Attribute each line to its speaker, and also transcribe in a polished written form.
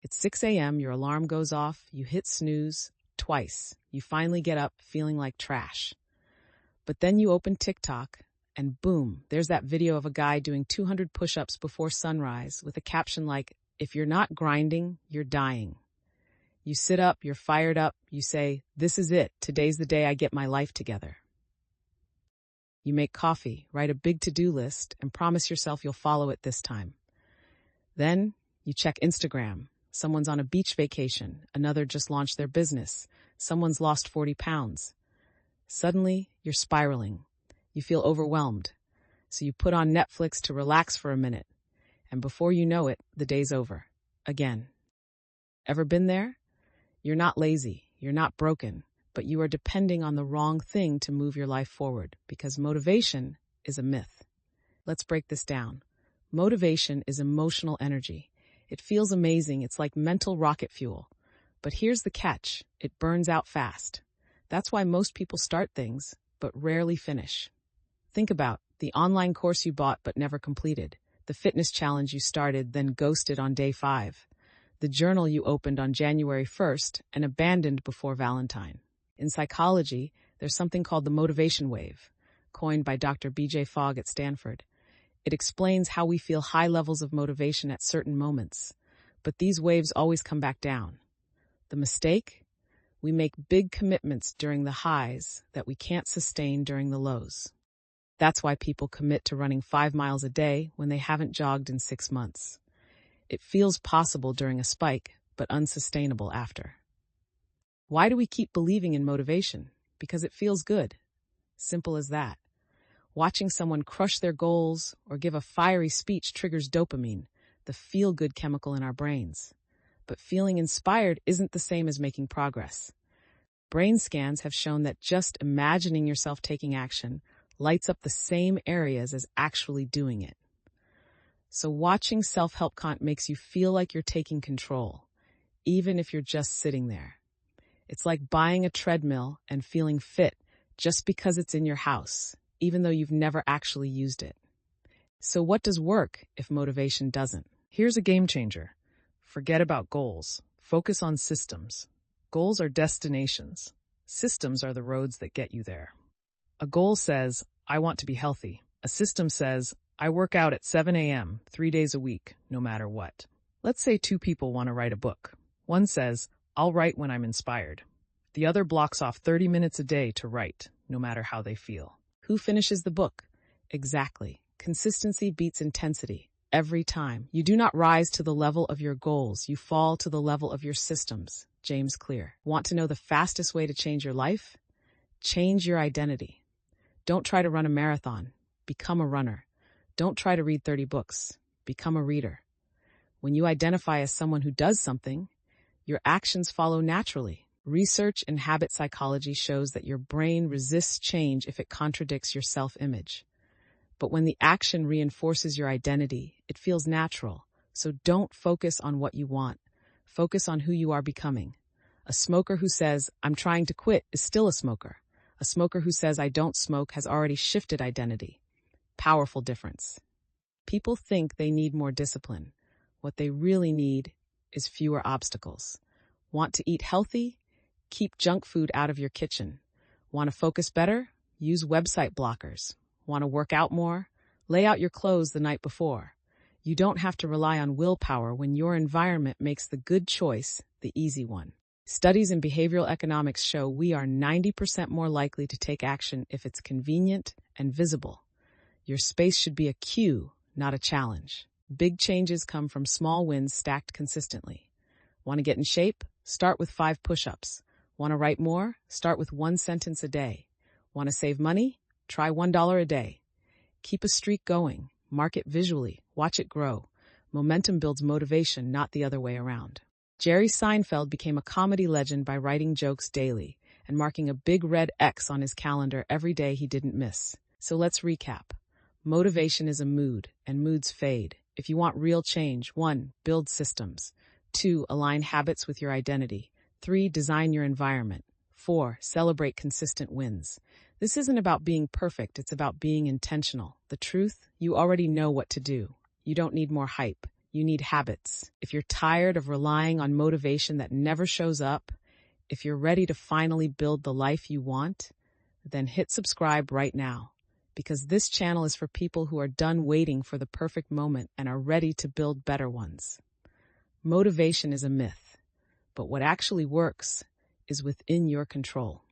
Speaker 1: It's 6 a.m., your alarm goes off, you hit snooze twice. You finally get up feeling like trash. But then you open TikTok, and boom, there's that video of a guy doing 200 push-ups before sunrise with a caption like, "If you're not grinding, you're dying." You sit up, you're fired up, you say, "This is it, today's the day I get my life together." You make coffee, write a big to-do list, and promise yourself you'll follow it this time. Then you check Instagram. Someone's on a beach vacation, another just launched their business, someone's lost 40 pounds. Suddenly, you're spiraling. You feel overwhelmed. So you put on Netflix to relax for a minute. And before you know it, the day's over. Again. Ever been there? You're not lazy, you're not broken, but you are depending on the wrong thing to move your life forward, because motivation is a myth. Let's break this down. Motivation is emotional energy. It feels amazing, it's like mental rocket fuel. But here's the catch, it burns out fast. That's why most people start things, but rarely finish. Think about the online course you bought but never completed, the fitness challenge you started then ghosted on day 5, the journal you opened on January 1st and abandoned before Valentine. In psychology, there's something called the motivation wave, coined by Dr. B.J. Fogg at Stanford. It explains how we feel high levels of motivation at certain moments, but these waves always come back down. The mistake? We make big commitments during the highs that we can't sustain during the lows. That's why people commit to running 5 miles a day when they haven't jogged in 6 months. It feels possible during a spike, but unsustainable after. Why do we keep believing in motivation? Because it feels good. Simple as that. Watching someone crush their goals or give a fiery speech triggers dopamine, the feel-good chemical in our brains. But feeling inspired isn't the same as making progress. Brain scans have shown that just imagining yourself taking action lights up the same areas as actually doing it. So watching self-help content makes you feel like you're taking control, even if you're just sitting there. It's like buying a treadmill and feeling fit just because it's in your house, even though you've never actually used it. So what does work if motivation doesn't?
Speaker 2: Here's a game changer. Forget about goals. Focus on systems. Goals are destinations. Systems are the roads that get you there. A goal says, I want to be healthy. A system says, I work out at 7 a.m., 3 days a week, no matter what. Let's say 2 people want to write a book. One says, I'll write when I'm inspired. The other blocks off 30 minutes a day to write, no matter how they feel.
Speaker 1: Who finishes the book? Exactly. Consistency beats intensity. Every time. You do not rise to the level of your goals. You fall to the level of your systems. James Clear. Want to know the fastest way to change your life? Change your identity. Don't try to run a marathon. Become a runner. Don't try to read 30 books. Become a reader. When you identify as someone who does something, your actions follow naturally. Research in habit psychology shows that your brain resists change if it contradicts your self-image. But when the action reinforces your identity, it feels natural. So don't focus on what you want. Focus on who you are becoming. A smoker who says, I'm trying to quit, is still a smoker. A smoker who says, I don't smoke, has already shifted identity. Powerful difference. People think they need more discipline. What they really need is fewer obstacles. Want to eat healthy? Keep junk food out of your kitchen. Want to focus better? Use website blockers. Want to work out more? Lay out your clothes the night before. You don't have to rely on willpower when your environment makes the good choice the easy one. Studies in behavioral economics show we are 90% more likely to take action if it's convenient and visible. Your space should be a cue, not a challenge. Big changes come from small wins stacked consistently. Want to get in shape? Start with 5 push-ups. Want to write more? Start with 1 sentence a day. Want to save money? Try $1 a day. Keep a streak going. Mark it visually. Watch it grow. Momentum builds motivation, not the other way around. Jerry Seinfeld became a comedy legend by writing jokes daily and marking a big red X on his calendar every day he didn't miss. So let's recap. Motivation is a mood, and moods fade. If you want real change, 1. Build systems. 2. Align habits with your identity. 3. Design your environment. 4. Celebrate consistent wins. This isn't about being perfect, it's about being intentional. The truth, you already know what to do. You don't need more hype. You need habits. If you're tired of relying on motivation that never shows up, if you're ready to finally build the life you want, then hit subscribe right now, because this channel is for people who are done waiting for the perfect moment and are ready to build better ones. Motivation is a myth, but what actually works is within your control.